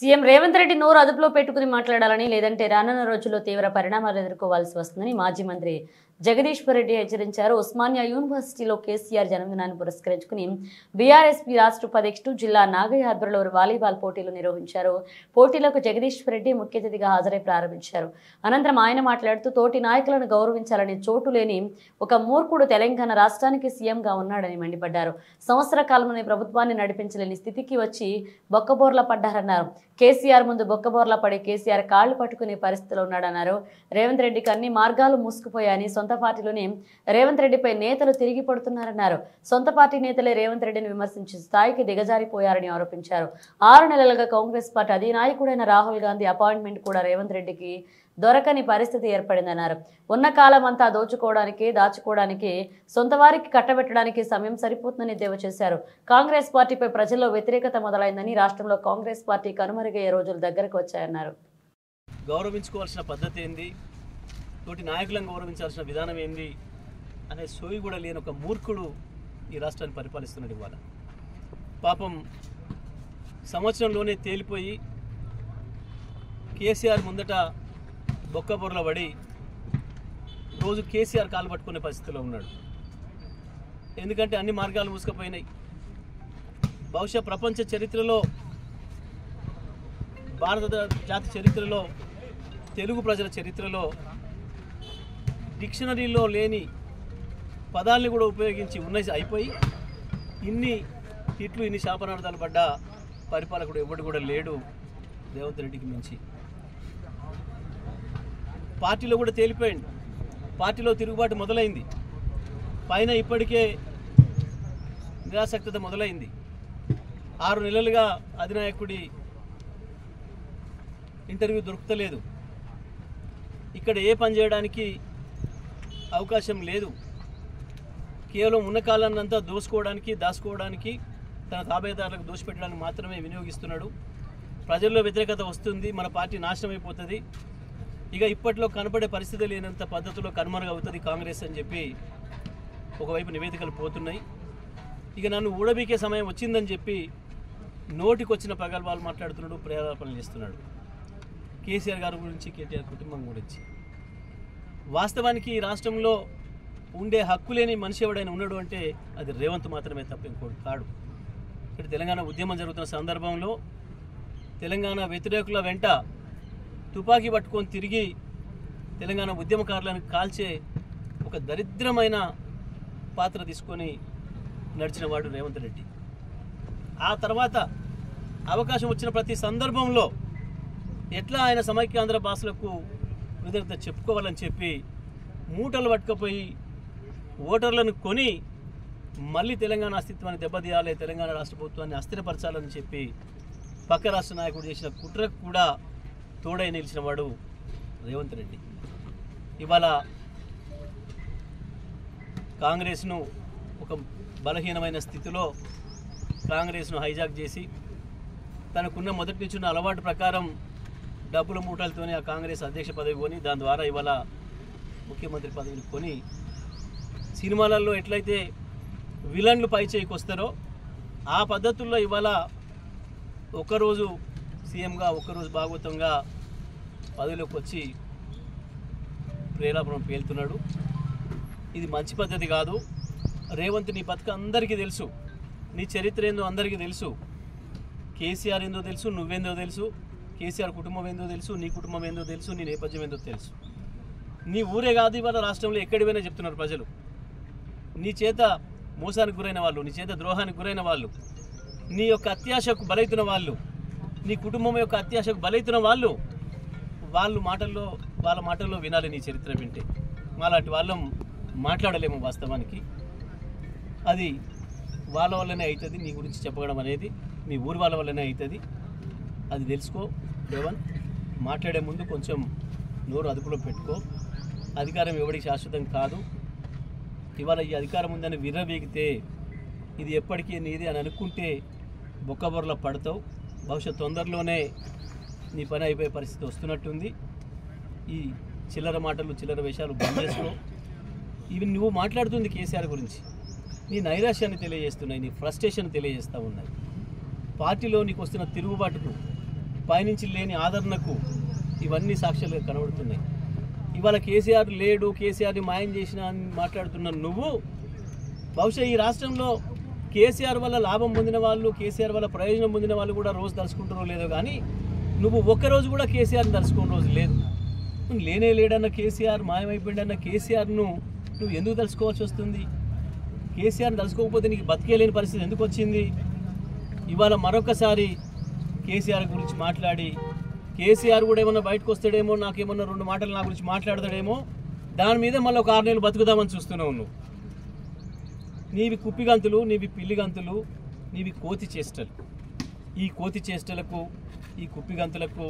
CM Revanth Reddy నోరు అదుపులో పెట్టుకుని మాట్లాడాలని లేదంటే రానున్న రోజుల్లో తీవ్ర పరిణామాలు ఎదుర్కోవాల్సి వస్తుందని మాజీ మంత్రి జగదీశ్వర్ రెడ్డి హెచ్చరించారు. ఉస్మానియా యూనివర్సిటీలో కేసీఆర్ జన్మదినాన్ని పురస్కరించుకుని బీఆర్ఎస్పీ రాష్ట్ర ఉపాధ్యక్షుడు జిల్లా నాగయ్య ఆధ్వర్యంలో వాలీబాల్ పోటీలు నిర్వహించారు. పోటీలకు జగదీశ్వర్ రెడ్డి ముఖ్య అతిథిగా హాజరై ప్రారంభించారు. అనంతరం ఆయన మాట్లాడుతూ తోటి నాయకులను గౌరవించాలని చోటు లేని ఒక మూర్ఖుడు తెలంగాణ రాష్ట్రానికి సీఎంగా ఉన్నాడని మండిపడ్డారు. సంవత్సర కాలంలోని ప్రభుత్వాన్ని నడిపించలేని స్థితికి వచ్చి బొక్కబోర్ల పడ్డారన్నారు. కేసీఆర్ ముందు బొక్కబోర్ల పడి కేసీఆర్ కాళ్లు పట్టుకునే పరిస్థితిలో ఉన్నాడన్నారు. రేవంత్ రెడ్డికి అన్ని మార్గాలు మూసుకుపోయాయని, సొంత పార్టీలోనే రేవంత్ రెడ్డిపై నేతలు తిరిగి పడుతున్నారన్నారు. సొంత పార్టీ నేతలే రేవంత్ రెడ్డిని విమర్శించే స్థాయికి దిగజారిపోయారని ఆరోపించారు. 6 నెలలుగా కాంగ్రెస్ పార్టీ అధినాయకుడైన రాహుల్ గాంధీ అపాయింట్మెంట్ కూడా రేవంత్ రెడ్డికి దొరకని పరిస్థితి ఏర్పడిందన్నారు. ఉన్న కాలం అంతా దాచుకోవడానికి సొంత వారికి కట్టబెట్టడానికి సమయం సరిపోతుందని ఎద్దేవా చేశారు. కాంగ్రెస్ పార్టీపై ప్రజల్లో వ్యతిరేకత మొదలైందని, రాష్ట్రంలో కాంగ్రెస్ పార్టీ కనుమరుగయ్యే రోజులు దగ్గరకు వచ్చాయన్నారు. గౌరవించుకోవాల్సిన పద్ధతి ఏంది, తోటి నాయకులను గౌరవించాల్సిన విధానం ఏంది అనే సోయి కూడా లేని ఒక మూర్ఖుడు ఈ రాష్ట్రాన్ని పరిపాలిస్తున్నాడు. ఇవాళ పాపం సంవత్సరంలోనే తేలిపోయి కేసీఆర్ ముందట బొక్కబొర్ల పడి రోజు కేసీఆర్ కాలు పట్టుకునే పరిస్థితిలో ఉన్నాడు. ఎందుకంటే అన్ని మార్గాలు మూసుకుపోయినాయి. బహుశా ప్రపంచ చరిత్రలో, భారత జాతి చరిత్రలో, తెలుగు ప్రజల చరిత్రలో డిక్షనరీలో లేని పదాలని కూడా ఉపయోగించి ఉన్నాయి అయిపోయి ఇన్ని తిట్లు, ఇన్ని శాపనార్థాలు పడ్డ పరిపాలకుడు ఎవడు కూడా లేడు రేవంత్ రెడ్డికి మించి. పార్టీలో కూడా తేలిపోయింది. పార్టీలో తిరుగుబాటు మొదలైంది. పైన ఇప్పటికే నిరాసక్తత మొదలైంది. 6 నెలలుగా అధినాయకుడి ఇంటర్వ్యూ దొరుకుతలేదు. ఇక్కడ ఏ పని చేయడానికి అవకాశం లేదు. కేవలం ఉన్న కాలాన్నంతా దాచుకోవడానికి తన తాబేదారులకు దోషపెట్టడానికి మాత్రమే వినియోగిస్తున్నాడు. ప్రజల్లో వ్యతిరేకత వస్తుంది, మన పార్టీ నాశనం అయిపోతుంది, ఇక ఇప్పట్లో కనపడే పరిస్థితి లేనంత పద్ధతిలో కనుమరుగవుతుంది కాంగ్రెస్ అని చెప్పి ఒకవైపు నివేదికలు పోతున్నాయి. ఇక నన్ను ఊడబీకే సమయం వచ్చిందని చెప్పి నోటికొచ్చిన ప్రగల్భాలు మాట్లాడుతున్నాడు, ప్రేరేపణలు చేస్తున్నాడు. కేసీఆర్ గారి గురించి, కేటీఆర్ కుటుంబం గురించి. వాస్తవానికి ఈ రాష్ట్రంలో ఉండే హక్కు లేని మనిషి ఎవడైనా ఉన్నాడు అంటే అది రేవంత్ మాత్రమే తప్ప ఇంకోటి కాడు. ఇక్కడ తెలంగాణ ఉద్యమం జరుగుతున్న సందర్భంలో తెలంగాణ వ్యతిరేకుల వెంట తుపాకీ పట్టుకొని తిరిగి తెలంగాణ ఉద్యమకారులను కాల్చే ఒక దరిద్రమైన పాత్ర తీసుకొని నడిచిన వాడు రేవంత్ రెడ్డి. ఆ తర్వాత అవకాశం వచ్చిన ప్రతి సందర్భంలో ఎట్లా ఆయన సమైక్యాంధ్ర భాషలకు కృతజ్ఞత చెప్పుకోవాలని చెప్పి మూటలు పట్టుకపోయి ఓటర్లను కొని మళ్ళీ తెలంగాణ అస్తిత్వాన్ని దెబ్బతీయాలి, తెలంగాణ రాష్ట్ర ప్రభుత్వాన్ని అస్థిరపరచాలని చెప్పి పక్క రాష్ట్ర నాయకుడు చేసిన కుట్రకు కూడా తోడై నిలిచిన వాడు రేవంత్ రెడ్డి. ఇవాళ కాంగ్రెస్ను ఒక బలహీనమైన స్థితిలో కాంగ్రెస్ను హైజాక్ చేసి తనకున్న మొదటి నుంచి ఉన్న అలవాటు ప్రకారం డబ్బుల మూటలతోనే ఆ కాంగ్రెస్ అధ్యక్ష పదవి కొని, దాని ద్వారా ఇవాళ ముఖ్యమంత్రి పదవిని కొని, సినిమాలలో ఎట్లయితే విలన్లు పై చేయికి వస్తారో ఆ పద్ధతుల్లో ఇవాళ ఒకరోజు సీఎంగా, ఒక్కరోజు భాగవతంగా పదవిలోకి వచ్చి ప్రేలాపనం పేలుతున్నాడు. ఇది మంచి పద్ధతి కాదు. రేవంత్, నీ బతుక అందరికీ తెలుసు, నీ చరిత్ర ఏందో అందరికీ తెలుసు. కేసీఆర్ ఏందో తెలుసు, నువ్వేందో తెలుసు, కేసీఆర్ కుటుంబం ఏందో తెలుసు, నీ కుటుంబం ఏందో తెలుసు, నీ నేపథ్యం ఏందో తెలుసు. నీ ఊరే కాదు, ఇవాళ రాష్ట్రంలో ఎక్కడివైనా చెప్తున్నారు ప్రజలు. నీ చేత మోసానికి గురైన వాళ్ళు, నీ చేత ద్రోహానికి గురైన వాళ్ళు, నీ యొక్క అత్యాశకు బలైతున్న వాళ్ళు, నీ కుటుంబం యొక్క అత్యాశకు బలైతున్న వాళ్ళు, వాళ్ళ మాటల్లో వినాలి నీ చరిత్ర వింటే. మాలాంటి వాళ్ళం మాట్లాడలేము. వాస్తవానికి అది వాళ్ళ వల్లనే అవుతుంది. నీ గురించి చెప్పడం అనేది మీ ఊరి వాళ్ళ వల్లనే అవుతుంది. అది తెలుసుకో రేవంత్. మాట్లాడే ముందు కొంచెం నోరు అదుపులో పెట్టుకో. అధికారం ఎవరికి శాశ్వతం కాదు. ఇవాళ ఈ అధికారం ఉందని విర్రవీగితే ఇది ఎప్పటికీ నీది అని అనుకుంటే బొక్కబొర్ల పడతావు. బహుశా తొందరలోనే నీ పని అయిపోయే పరిస్థితి వస్తున్నట్టుంది. ఈ చిల్లర మాటలు, చిల్లర వేషాలు బంద్ చేసుకో. ఇవి నువ్వు మాట్లాడుతుంది కేసీఆర్ గురించి నీ నైరాశ్యాన్ని తెలియజేస్తున్నాయి, నీ ఫ్రస్ట్రేషన్ తెలియజేస్తూ ఉన్నాయి. పార్టీలో నీకు వస్తున్న తిరుగుబాటుకు పైనుంచి లేని ఆదరణకు ఇవన్నీ సాక్ష్యాలుగా కనబడుతున్నాయి. ఇవాళ కేసీఆర్ లేడు, కేసీఆర్ని మాయం చేసిన అని మాట్లాడుతున్న నువ్వు బహుశా ఈ రాష్ట్రంలో కేసీఆర్ వల్ల లాభం పొందిన వాళ్ళు, కేసీఆర్ వల్ల ప్రయోజనం పొందిన వాళ్ళు కూడా రోజు తలుచుకుంటారో లేదో కానీ నువ్వు ఒక్కరోజు కూడా కేసీఆర్ని తలుచుకున్న రోజు లేదు. లేనే లేడన్న కేసీఆర్, మాయమైపోయాడన్న కేసీఆర్ను నువ్వు ఎందుకు తలుచుకోవాల్సి వస్తుంది? కేసీఆర్ని తలుచుకోకపోతే నీకు బతికేలేని పరిస్థితి ఎందుకు వచ్చింది? ఇవాళ మరొకసారి కేసీఆర్ గురించి మాట్లాడి కేసీఆర్ కూడా ఏమన్నా బయటకు వస్తాడేమో, నాకేమన్నా 2 మాటలు నా గురించి మాట్లాడతాడేమో, దాని మీద మళ్ళీ ఒక 6 నెలలు బతుకుదామని చూస్తున్నావు నువ్వు. నీవి కుప్పిగంతులు, నీవి పిల్లిగంతులు, నీవి కోతి చేష్టలు. ఈ కోతి చేష్టలకు, ఈ కుప్పిగంతులకు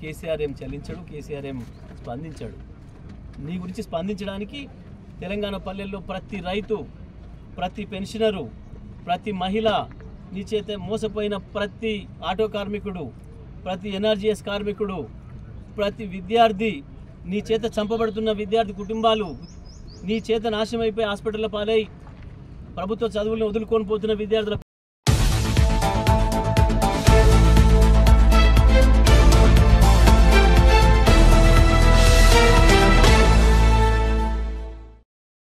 కేసీఆర్ ఏం చెల్లించాడు, కేసీఆర్ ఏం స్పందించాడు. నీ గురించి స్పందించడానికి తెలంగాణ పల్లెల్లో ప్రతి రైతు, ప్రతి పెన్షనరు, ప్రతి మహిళ, నీ చేత మోసపోయిన ప్రతి ఆటో కార్మికుడు, ప్రతి ఎన్ఆర్జీఎస్ కార్మికుడు, ప్రతి విద్యార్థి, నీ చేత చంపబడుతున్న విద్యార్థి కుటుంబాలు, నీ చేత నాశనం అయిపోయి హాస్పిటల్లో పాలై ప్రభుత్వ చదువులను వదులుకొని పోతున్న విద్యార్థుల